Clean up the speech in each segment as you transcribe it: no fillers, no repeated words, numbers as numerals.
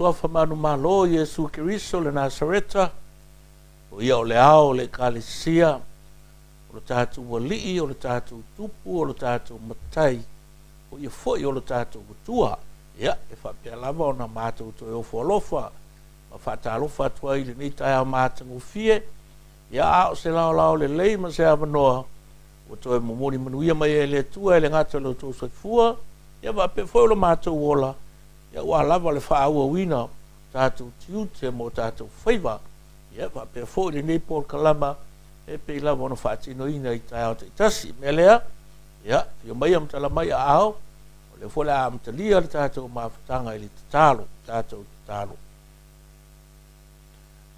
suafa manu malo Yesu Kiriso le Nasareta. O ia o le ao le kalesia. O le tātou walii, o le tātou tupu, o le tātou matai. O ia foi o le tātou kutua. Ia, e whapea lava o na mātou to e ofo alofa. Ma whatalofa atua i le ni tai au mātangu fie. Ia ao se lao le lei ma se avanoa. O to e momoni manuia mai e le tua e le ngata le tō soifua. Ia wapea foi o le mātou ola. Ia ua lava le whaua wina. Tātou tiute mo tātou whaiva. Ia wapea foi le nei Paul Kalama. E pe lava ona whaatino ina i tai au te tasi. Me lea. Ia, fio mai am tala mai a ao. O le fole am talia le tātou mawhatanga i le tatalo. Tātou tatalo.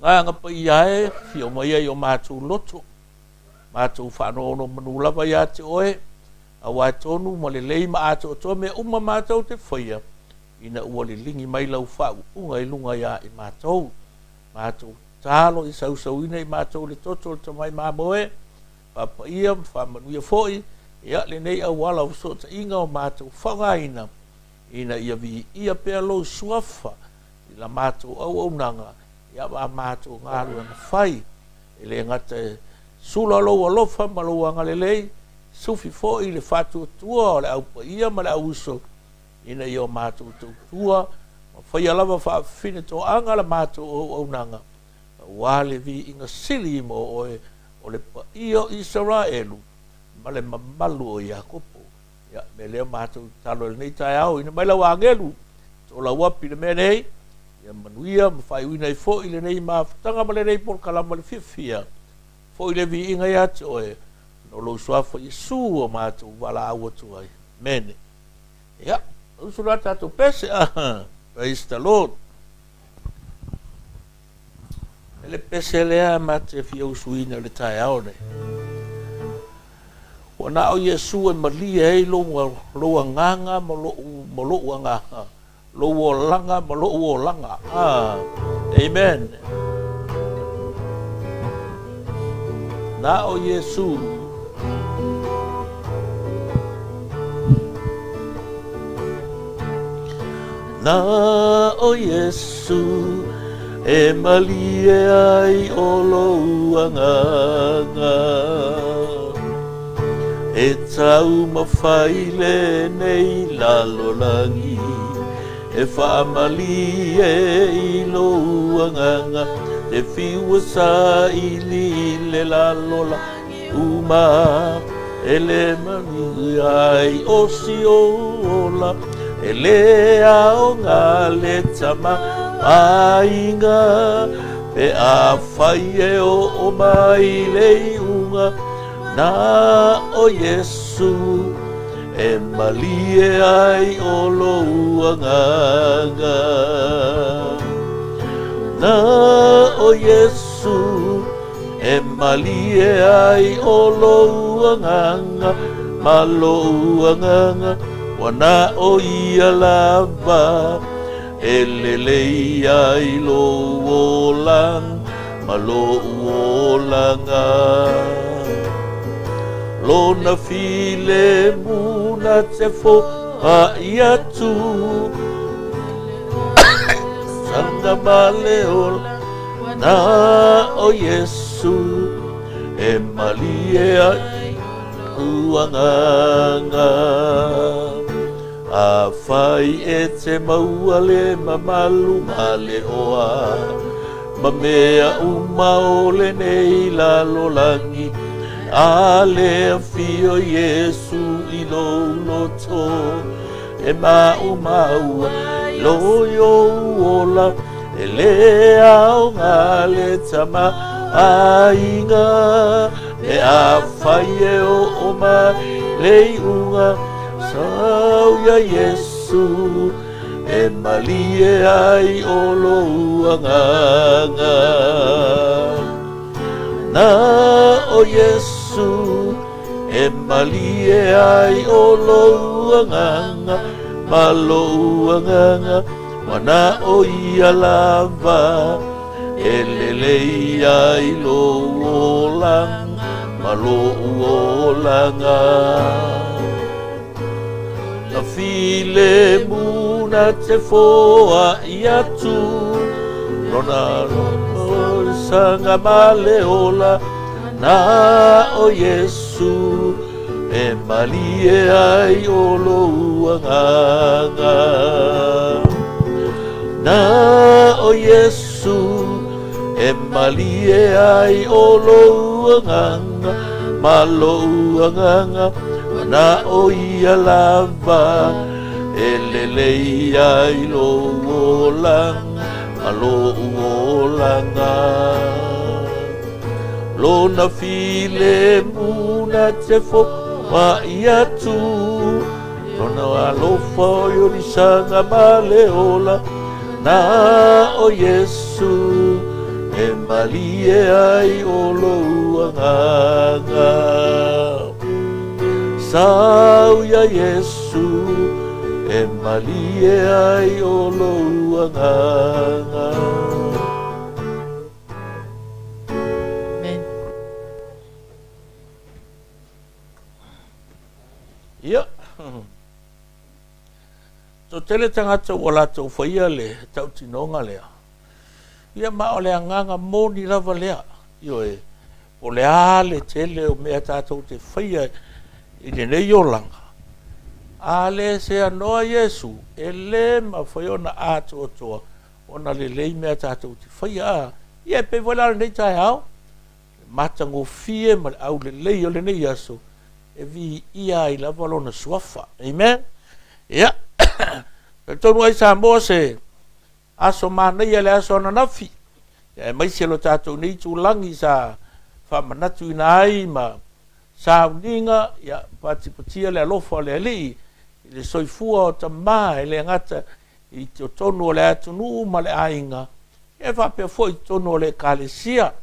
Ngā ngapa i ae, fio mai ai o mātou loto. Mātou whanono manu lava i ate oe. A wai tonu ma le lei ma ato o me uma mātou te whaia. Ina ua le lingi mai lau whau. Unga i lunga ia i mātou. Mātou talo i sau ina i mātou le toto le tamai māmoe. Papa ia, whamanuia foi. Ia le nei au wala o so ta inga o mātou whangaina. Ina ia vi ia pea lo suafa. I la mātou au nanga. Ia wa mātou ngāru ana whai. E le ngata sula lo alofa ma lo anga le lei. Sufi fo i le whatu tua o le au pa ia ma le au uso. Ina ia o mātou tua. Ma whai alawa wha whine to anga la mātou au nanga. Wale vi inga sili mo oe o le pa ia Israelu. Ma le mamalu o Iakopo. Ia, me leo mātou talo le nei tai au. Ina mai lau angelu. Tō la wapi le mea nei. Ia manuia, ma whai uina i fo i le nei mawhatanga ma le nei por kalama le fifia. Fo i le vi inga i ate oe. No lo suafa i su o mātou wala awa tuai. Mene. Ia, usura tātou pese. Praise the Lord. Le pese lea mate fia usuina le tai au nei. Wana o Yesu e malia hei loa nganga ma loa nganga. Loa langa ma loa langa. Amen. Na o Yesu. Na o Yesu. E malia ai o loa nganga. E tau mawhaile nei lalolangi. E whaamali e ilo anganga. Te whiua sa ili le lalolangi. Uma e le mani ai o si ola. E le ao ngā le tama ainga. Pe a whai e o mai le unga. Na o Yesu e malie ai o loa nganga. Na o Yesu e malie ai o loa nganga. Ma loa nganga wana o ia lava. E lelei ai loa lang. Ma loa langa. Lona file muna te fo ia tu. Santa Maleol na o Yesu e malia uanganga. A fai e te maua le mamalu male oa. Ma mea uma ole nei lalolangi. Ale fio Yesu i loto e mau loyo ola e le au ngale tama ainga e a fai e o mai le unga sau ya Yesu e malie ai o loanganga. Na o Yesu e malie ai o loanganga. Ma loanganga wana o ia lava. E lelei ai loolanga. Ma loolanga. file muna te foa I atu Lona lona sanga male ola Na o Yesu E malie ai o lo uanganga Na o Yesu E malie ai o lo uanganga Malo uanganga Na o ia lava E lele ai lo uolanga Malo uolanga Lona file muna te fo Ma ia tu Lona alofa yori sanga male ola Na o Yesu E malie ai o lo uanganga Sau ya Yesu E malie ai o lo uanganga Ia. So tele tangata wala tau whaia le tau tinonga lea. Ia mao lea nganga moni lava lea. Io e o lea le tele o mea tātou te whaia I le nei o langa. A le se anoa Yesu e le ma whaiona ato toa ona le lei mea tātou te whaia. Ia pe wala nei tai hao. Matango fie ma au le lei o le nei aso. E vi ia I lava lona suafa. Amen? Ia. E tonu ai sa moa se aso mana ia le aso ana nafi. Ia e maisi alo tātou nei tūlangi sa whamanatu ina ai ma sa uninga ia patipatia le alofa le alii I le soifua o ta maa le ngata I te tonu o le atunu ma le ainga. E whapea fo I tonu o le kalesia.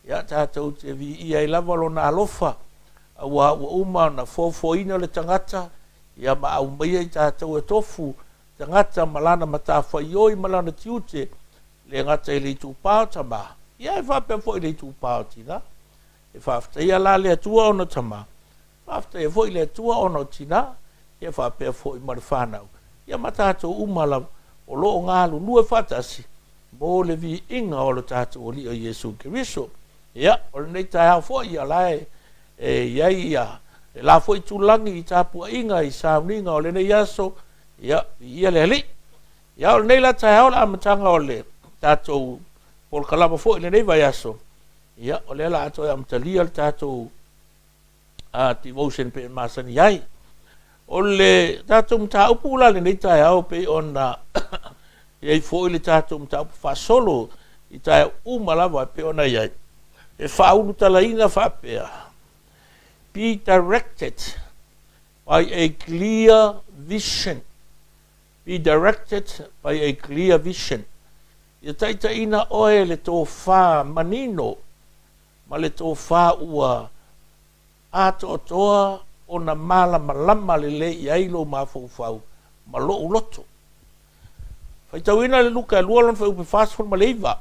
Ia tātou te vi ia I lava lona alofa. Awa uma na fofoina le tangata ia ma au mai I tātou e tofu tangata malana matawhaioi malana tiute le ngata I le tūpao tama ia e whapea fo I le tūpao tina e whafta ia la le atua ono tama whafta e fo I le atua ono tina ia whapea fo I mare whanau ia ma tātou umala o loo ngālu nue whatasi mo le vi inga o le tātou o li o Yesu Kiriso ia o le nei tai hao fo ia lae e iai ia e la foi tulangi I tāpua inga I sauninga o le nei aso ia ia le ali ia o nei la tai hao la amatanga o le tātou pol kalama foi le nei vai aso ia o le la ato e amatalia le tātou a devotion pe masani iai o le tātou mta upula le nei tai hao pe ona iai foi le tātou mta upu fasolo I tai umalawa pe ona iai e whaunu talaina whapea Be directed by a clear vision. Be directed by a clear vision. Ia taita ina oe le tō whā manino, ma le tō whā ua ato toa o na mala malama le le I ailo ma fau ma lo uloto. Whaitau ina le luka e lua lon whai upe fast food ma le iwa.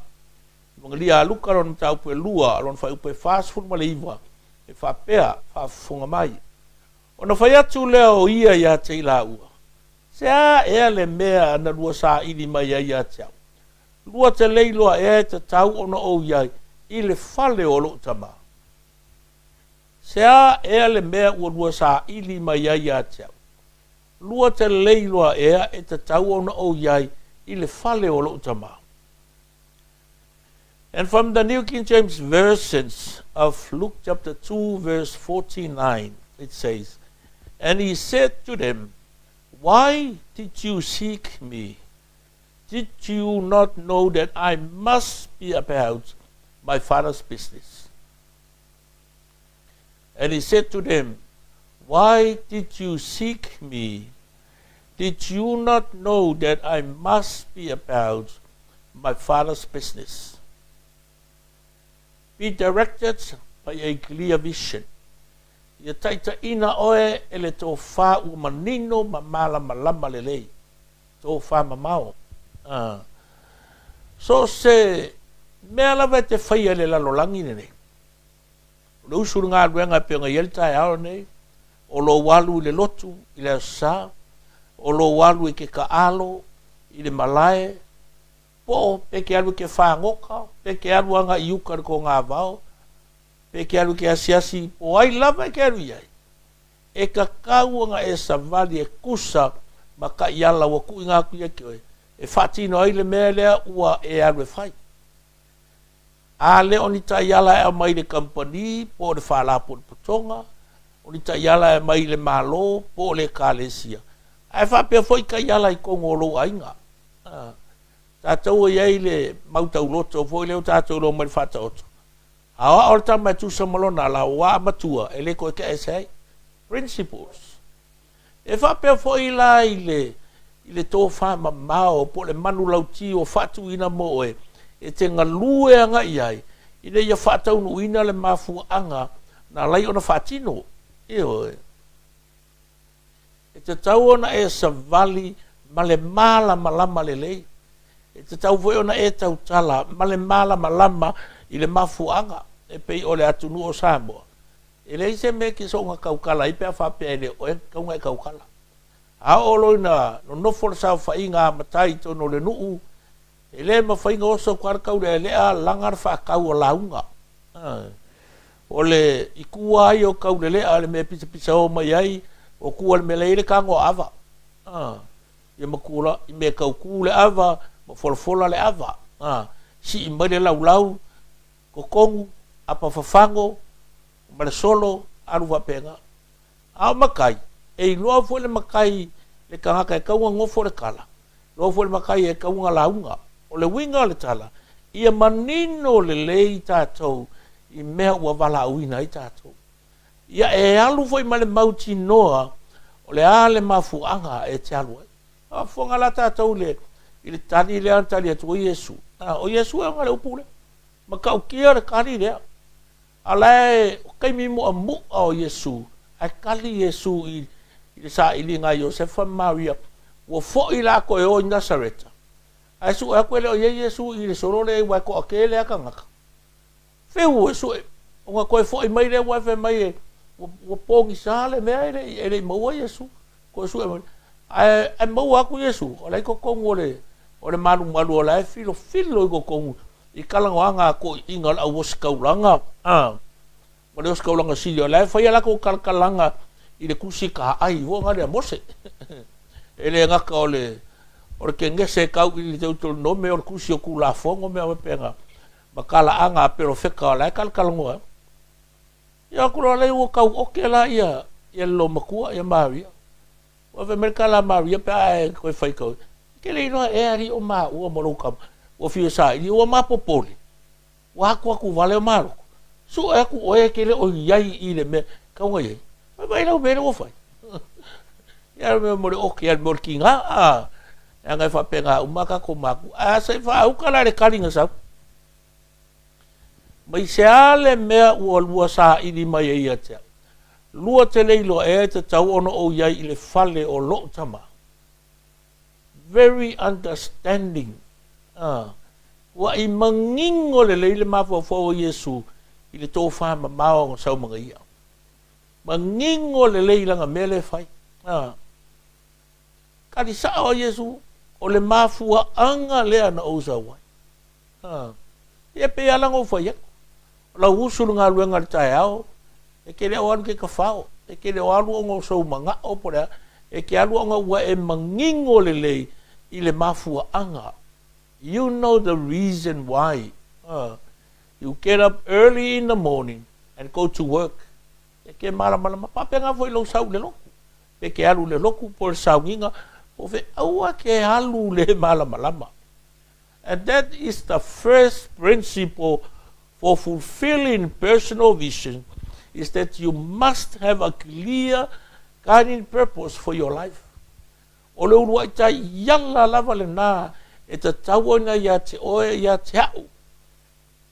Mga lia luka lon tau pe lua lon whai upe fast food ma le iwa. E whapea, whafunga mai. O na whai atu leo ia ia te ila ua. Se a ea le mea ana lua sa ili mai ia te au. Lua te leiloa ea te tau ona o iai I le fale o lo tama. Se a ea le mea ua lua sa ili mai ia te au. Lua te leiloa ea e te tau ona o iai I le fale o lo tama. And from the New King James versions of Luke chapter 2 verse 49, it says, And he said to them, Why did you seek me? Did you not know that I must be about my Father's business? And he said to them, Why did you seek me? Did you not know that I must be about my Father's business? Be directed by a clear vision. Ia taita ina oe e le tō whā u manino ma mala malama le lei. Tō whā mamao. So se mea lawa te whaia le lalolangi nene. O le usuru ngā ruenga pe ngā yeltai ao nei. O lo walu le lotu i le asa. o lo walu ke ka alo i le malae po pe ke alu ke whangoka pe ke alu anga iuka ko ngā vau pe ke alu ke asiasi po ai lava ke alu iai e ka kauanga e savali e kusa ma ka iala wa ku inga ku ia ke oe e whatino ai le mea lea ua e alu e whai a le oni ta iala e mai le company po le whalapo le putonga oni ta iala e mai le malo po le kalesia ai whapea foi ka iala i kongolo ainga tātou e ai le mautau loto foi leo tātou lo mai whataoto awa orta mai tu samalona la wa matua e le koe ka esai principles e whapea foi la i le tō whama mao po le manu lauti o whatu ina mo oe e te ngalue anga iai i le ia whatau nu ina le mafu anga na lai ona whatino e oe e te tau ona e savali ma le mala malama le lei e te tau foi ona e tau tala ma le mala malama i le mafu anga e pei o le atunu o Samoa e lei se me ki songa kaukala i pea whapea e le oe kaunga e kaukala a olo ina no nofo le sau whainga matai tono le nuu e le ma whainga oso kwarkau le lea langar whakau o launga o le i kua ai o kau le lea le me pisa pisa o mai ai o kua le me leire kango ava ia makula i me kau ku le ava ma folfola le ava si i mai le lau ko kongu apa fafango ma le solo aru wapenga a makai e i loa fo le makai le kangaka e kaunga ngofo le kala loa fo le makai e kaunga launga o le winga le tala ia manino le lei tātou i mea ua wala uina i tātou ia e alu fo i ma le mauti noa o le ale mafuanga e te alu a fonga la tātou le i le tani le antali atu o Yesu o Yesu e ngale upule ma kau kia le kari lea alae kai mimo a mua o Yesu ai kali Yesu i le sa ili nga Josefa Maria ua fo i la ko e o Nazareta ai su e koe le o Yesu i le sorole wai ko ake le aka ngaka feu e su e o nga koe fo i mai le wai fe mai e ua pongi sa le mea e le maua Yesu ko su e mai ai maua aku Yesu o lai ko kongu o le malu o lai filo i ko kongu i kalangoanga ko inga la was kaulanga o le was kaulanga sili o lai fai ala ko kalkalanga i le kusi ka ai wo ngale mose ele ngaka o le kengese kau i le tau no me o kusi o kula fongo me o penga makala anga pero feka la kalkalanga ya kula le wo kau okela ia lo makua ia Maria o ve merkala Maria pe ai ko fai ko ke le no e ari o ma o molokam o fio sa i o ma popoli wa ku vale o maro su e ku o e ke le o yai i le me ka o ye vai la me o fai ya me mo o ke al morkinga nga fa penga o maka ko maku se fa o kala le kalinga sa mai se ale me o lua sa i di mai ia te lua te leilo e te tau ono o yai i le fale o lo tama very understanding wa i mangingo le leile mafo fo Yesu i le tō whama mao sau mga ia mangingo le leila nga mele fai kari sa o Yesu o le mafua anga lea na ousa wai ia pe alango fai la usulu ngā luenga le tae ao e ke lea wanu ke ka whao e ke lea wanu o ngau sau manga o porea e ke alu o ngau wa e mangingo le lei i le mafua anga. You know the reason why. You get up early in the morning and go to work. E ke mala pape nga foi lo sau le loku. E ke alu le loku por sau nginga o fe aua ke alu le mala malama. And that is the first principle for fulfilling personal vision, is that you must have a clear guiding purpose for your life. O le urua ita yala lava le nā e ta tauanga ia te oe ia te au.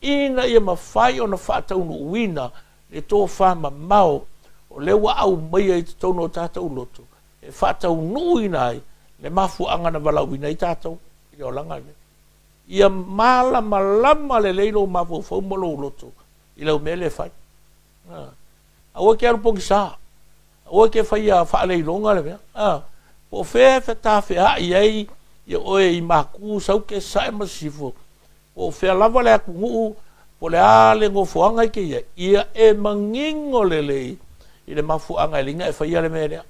Ina ia mawhai o na whātaunu uina le tō whama mau o le wa au maia i te tono tātou loto. E whātaunu uina ai le mafu angana wala uina i tātou i o langa ne. Ia mala malama le leilo mafu whaumolo loto i lau mele whai. Aua ke arupongi sā. Aua ke whai a whaaleilonga le mea. po fe ta fe a ye ye oe I maku sau ke sa masifo po fe lava le ku ngu po le ale ngo fuanga ke ye ia e mangingo lele I le mafu anga linga e faia le mere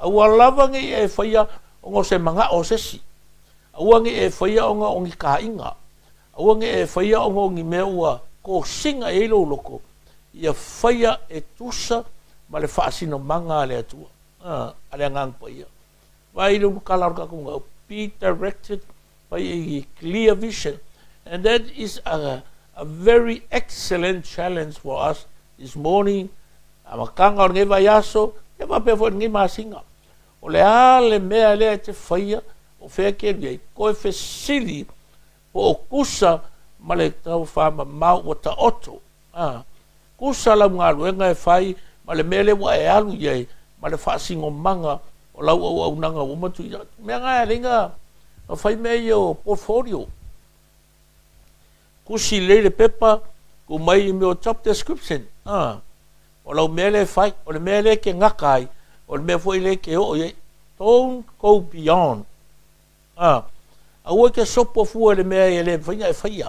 au lava ngi e faia ngo se manga o se si au ngi e faia o ngi ka inga au ngi e faia o ngi meua ko singa e lo loko ia faia e tusa ma le faasino manga le atua ale ngang pa ia vai lu kala ka ku be directed by a clear vision, and that is a very excellent challenge for us this morning. Amakanga nge vayaso e va pe for nge masinga o le ale mea le te faia o feke ye ko fe sili o kusa male tau fama mau o ta oto kusa la ngalu nga e fai male mele wa e alu ye male fasingo manga o lau au nanga o matu me nga ringa o fai me yo portfolio kusi le pepa ku mai me o job description o lau mele fai o le mele ke ngakai o le me foi le ke o ye don't go beyond awe ke sopo fu le me ele fai e fai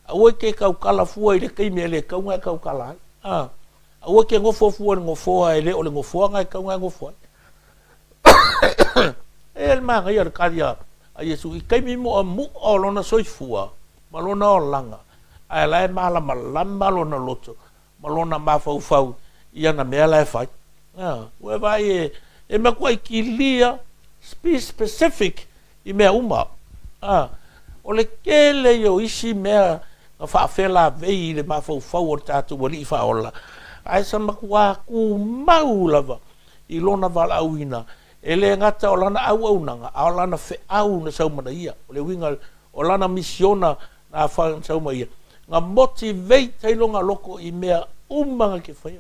awe ke kau kala fu le ke me le kau nga kau kala awe ke ngofo fu ngofo ele o le ngofo nga kau nga ngofo el manga ia karia a Yesu I kai mi mo mu o lona soifua malona o langa ai lai mala malamba lona loto malona mafau fau ia na mea lai fai we vai e me kwai kilia specific I mea uma o le kele yo isi mea na fa fela vei le mafau fau o tatu wali fa ola ai sa makwa ku maulava I lona vala auina ele ngata o lana au nanga o lana fe au na sau mana ia o le winga o lana misiona na fa sau mai ia nga motivate tai longa loko I mea umanga ke fai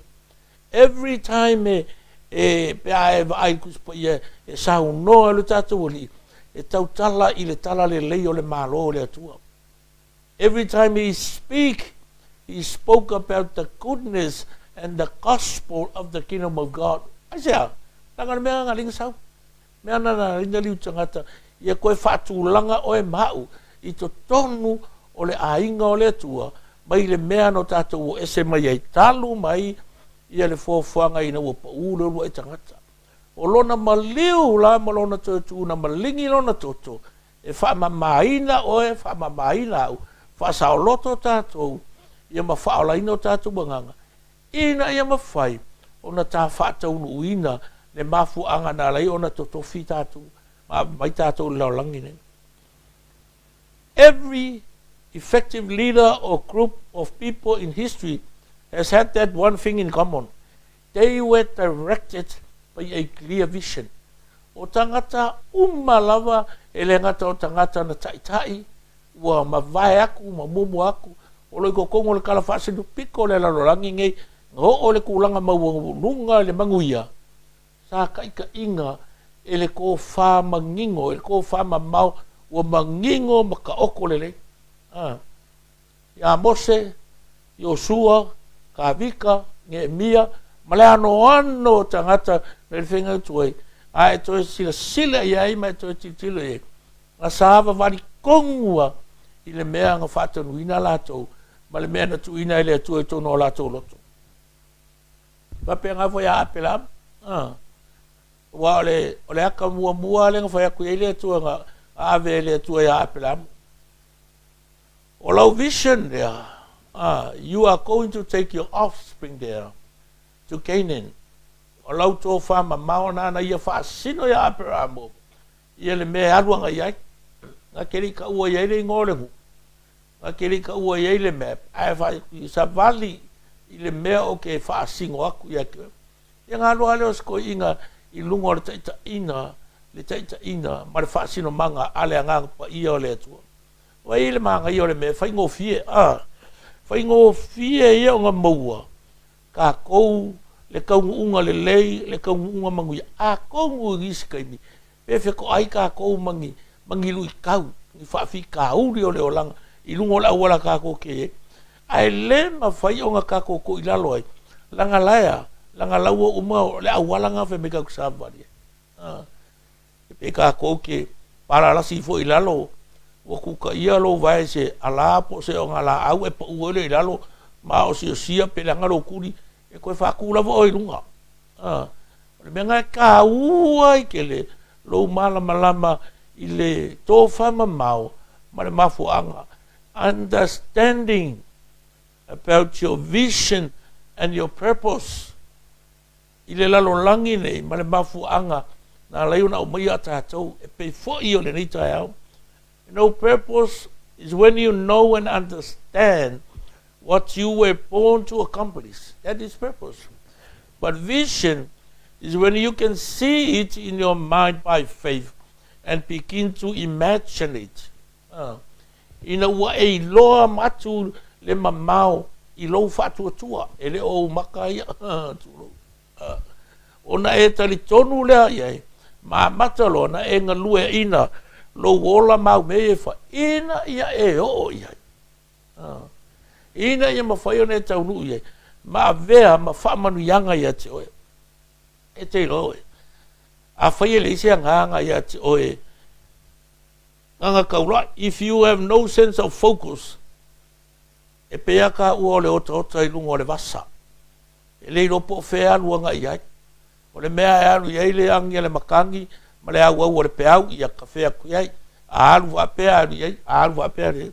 every time pe ai kus po ia e sau no le tatu wali e tau tala I le tala le lei o le malo le atua every time he spoke about the goodness and the gospel of the kingdom of God I say Langan mea ngaling sau. Mea nana ringa liu tangata. Ia koe whatu langa o e mau. I to tonu o le ainga o le atua. Mai le mea no tātou o ese mai ai talu mai. Ia le fōwhanga ina ua pa ule ulu e tangata. O lona maliu la ma lona tōtu na malingi lona toto. E whamamaina o e whamamaina au. Whasaoloto tātou. Ia ma whaolaina o tātou banganga. Ina ia ma whai. Ona tā whātau nu uina. Le mafu anga na lai ona toto fi tatu mai tatu la langi ne every effective leader or group of people in history has had that one thing in common they were directed by a clear vision o tangata lava ele ngata o tangata na tai wa mavai aku mamumu aku o le kokongo le kala fase du piko le la langi ngai o le kulanga mawunga le manguia sa kai ka inga ele ko fa mangingo ele ko fa mamau o mangingo maka okolele ya Mose Yosua Kavika Nehemia malano ano tangata le finga tuai ai to sila ia mai to titilo e asava vali kongua ile mea nga fata nuina lato male mea na tuina ile tu to no lato loto va penga foi a apela wa ole aka mua le fa ku ile tu nga ave le tu ya apela o lo vision there you are going to take your offspring there to Canaan o lo to fa ma na ia fa sino ya apela mo ile me alu nga ya nga keri ka ua ia ile ngore hu nga keri ka ua ia ile me ai fa sa vali ile me o ke fa singo aku ya ke nga lo ale sko inga I lungo le taita ina ma le whaasino manga ale anga pa ia o le atua. Wa ile manga ia o le me whaingo fie whaingo fie ia o nga maua ka kou le kaunga le lei le kaunga manguia kou ngu gisi kaimi pefe ko ai ka kou mangi lui kau ni whaafi ka uri o le o langa I lungo la wala ka kou ke ai le ma whai o nga ka kou ko ilalo ai langa laia langa laua uma le awala nga fe meka kusava dia pe ka ko ke para la si fo ilalo o ku ka ia lo vai se ala po se o ngala au e po le ilalo ma o si pe la ngalo kuri e ko fa ku la vo i lunga le menga ka ua ke le lo mala malama i le to fa mau ma le mafu anga understanding about your vision and your purpose i le lalo langi nei ma le mafu anga na leuna o mai ata tau e pe fo i o le nei tai au. Purpose is when you know and understand what you were born to accomplish. That is purpose. But vision is when you can see it in your mind by faith and begin to imagine it. Ina ua e loa matu le mamau i lo fatu tua e le o makai ona e tali tonu lea iai ma matalo na e ngalue ina lo wola mau me e fa ina ia e o iai ina ia mawhai o ne taunu iai ma vea ma wha manu yanga ia te oe e te loe a whai le isi a nganga ia te oe nganga kaura if you have no sense of focus e pea ka ua o le ota i lunga o le vasa e le ropo whea luanga iai o le mea e alu iai le angi le makangi ma le au au o le peau ia ka whea kuiai a alu wa pea alu iai a alu wa pea le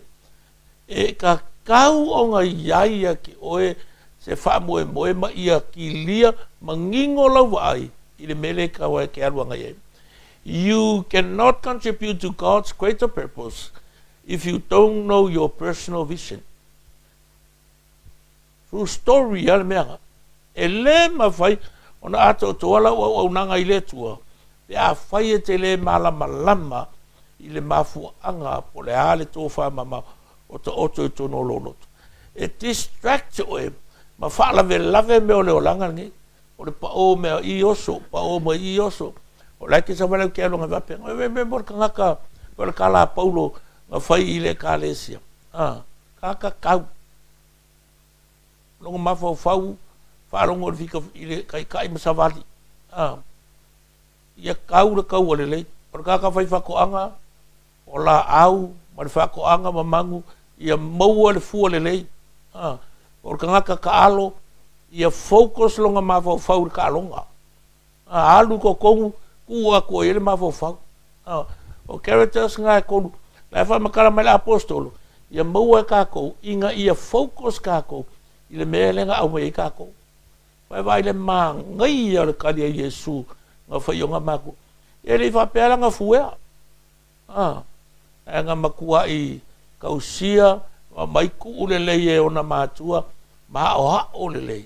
e ka kau o nga iai ia ki oe se wha moe moe ma ia ki lia ma ngingo lau ai i le mele ka wai ke alu anga iai. You cannot contribute to God's greater purpose if you don't know your personal vision. True story ya le mea e le ma whai ona ato toala o nanga i le tua pe a whai e te le malama lama i le mafu anga po le ale tō wha mama o te oto i tono lonoto e distract oe ma whaala ve lave me o le o langa nge o le pa o mea i oso pa o mea i oso o laike sa wale ke alonga vape me mor ka ngaka o le kala paulo ma whai i le kalesia kaka kau longa mafau fau whaalongo le fika i le kai masawali ia kau le kau o le lei o le kaka whai whakoanga o la au ma le whakoanga ma mangu ia maua le fua le lei o le kangaka ka alo ia focus longa mafau fau le ka alonga alu ko kongu kua ko ele mafau fau o characters ngai konu la fa makala mai apostolo ia maua ka ko inga ia focus ka ko i le mele nga au mai ka ko vai le mang ngai ia le kali Yesu nga fa yonga maku ele fa pela nga fuea nga makua i kausia mai ku ule le ona matua ma o le le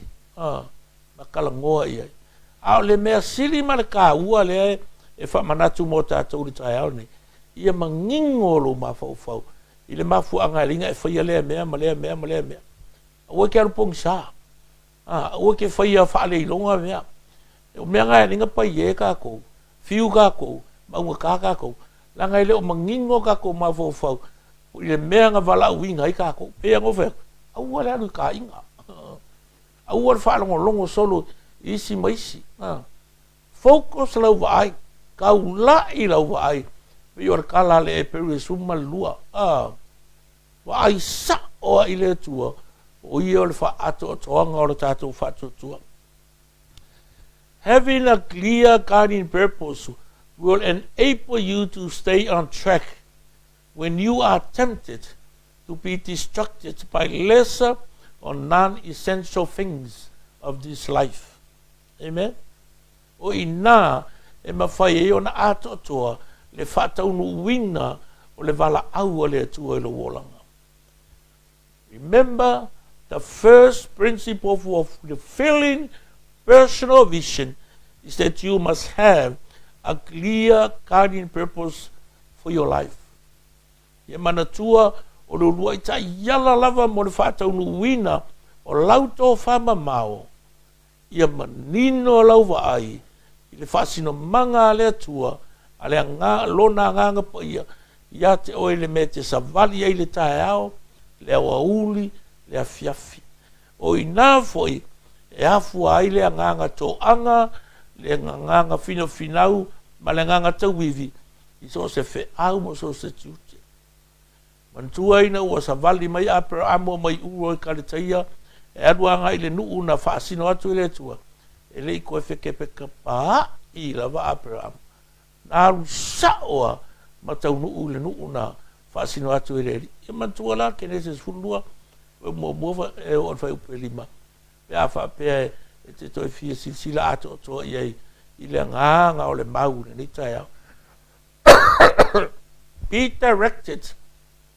makala ngoa ia a le mea sili ma le ka ua le e fa manatu mo tatou le tai au nei ia mangingo lo mafau fau i le mafu anga ringa e fa ia le mea ma le mea o ke al pong sa o ke fa ia fa le longa mea o mea nga ringa pa ye ka ko fiu ka ko ma un ka ko la nga le o mangingo ka ko mafau fau i le mea nga vala winga i ka ko pe ngo fe au wala lu ka inga au wala fa longo solo isi maisi focus lau vai kau la i lau vai yor kala le e peru suma lua vai sa o i le tua o i o le fa ato toanga o le tatou fa tua. Having a clear guiding purpose will enable you to stay on track when you are tempted to be distracted by lesser or non-essential things of this life. Amen. O ina e mawhai e ona ato toa le whataunu winga o le wala au o le atua i lo wolanga. Remember, the first principle of fulfilling personal vision is that you must have a clear guiding purpose for your life. Ia manatua o le lua i ta iala lava mo le whataunu winga o lauto whama mao. Ia manino lau wa ai i le whasino manga le atua a le lona nganga pa ia te oe le me te savali ai le tae ao le awa uli le afiafi o ina foi e afu ai le nganga to anga le nganga fino finau malenganga tau vivi i so se fe au mo so se tiute man tuaina ua savali mai Abraham mai uro i kaletaia e aluanga i le nuu na whaasino atu i le tua e le i koe wheke peka pā i lava Abraham na alu saoa ma tau nuu le nuu na whaasino atu i le ri e man tua la kene se sfundua mo mova e o fai upe lima pe a wha pe e te toi fia sila ato toa i ai i le nganga o le mau ni tai au be directed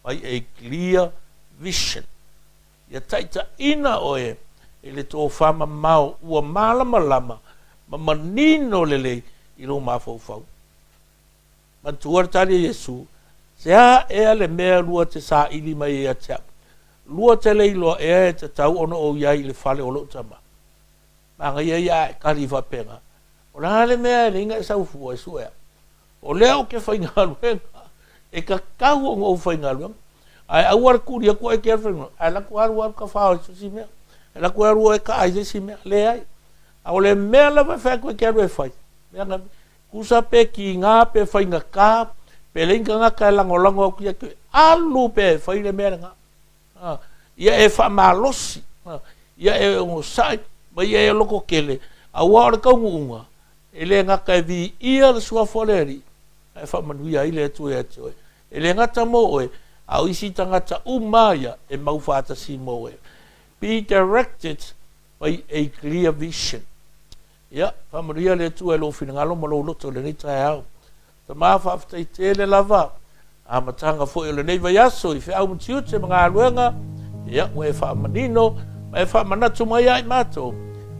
by a clear vision ia taita ina oe e le tō whama mau ua malama lama ma manino lele i lo mawhau man tuar tari Yesu se a ea le mea lua te sa ili mai ea te lua te leilo ea e te tau ono o iai le whale o lo tama manga ia e kari whapenga o nā le mea e ringa e sau fua e suea o leo ke whainga luenga e ka kau o ngau whainga luenga ai awar kuri a kua e kia whainga ai laku aru ka whao e si mea ai laku aru e ka aise si mea le ai a o le mea la whai kua e kia rue whai mea nga kusa pe ki ngā pe whainga ka pe lenga ngā kai langolango au kia kua alu pe whai le mea nga ia e wha malosi ia e o sai ma ia e loko kele a wāre kaungu unga e le ngaka e vi ia le sua whaleri e wha manuia i le atu e atu e le ngata mo oe au isi tangata umaya e mauwhata si mo oe be directed by a clear vision ia wha manuia le atu e lo whina ngalo ma lo loto le ni tae au ta maa whaftai te le lava a matanga fo i le nei vai aso i whi au mtiu te mga aluenga ia ue wha manino mai wha manatu mai ai mātou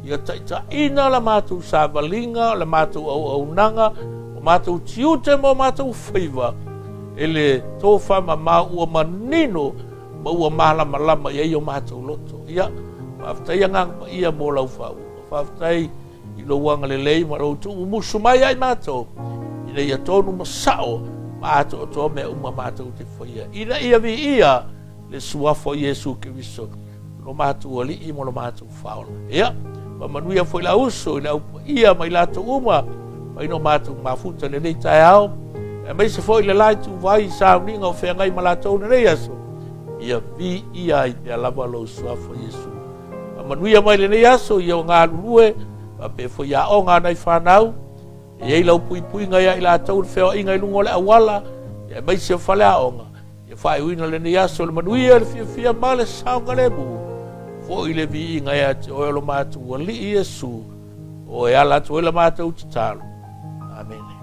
ia taita ina la mātou sa valinga la mātou au nanga o mātou tiute mo mātou whaiva ele tō whama mā ua manino ma ua mālama lama ia i o mātou loto ia whaftai angang ia mō lau whau whaftai i lo wanga le lei ma rau tu umusu mai ai mātou ina ia tōnu masao mātou tō mea uma mātou te whaia ina ia vi ia le suafo Yesu Kiriso lo mātou ali i mo lo mātou whaola ia ma manuia foi la uso ina ia mai la to uma mai no matu mafuta le nei tai ao e mai se foi le lai tu vai sa ni ngo fe ngai mala to nei aso ia vi ia i te lava lo suafo Yesu ma manuia mai le nei aso ia nga lue pa pe foi ya o nga nai fanau e la pui pui ngai i la to fe o ngai lungo le awala e mai se fale a onga e fai uina le nei aso le manuia le fia male sa ngale bu o ile vi ngai ate o lo matu o li Yesu o e ala to le matu talo amen.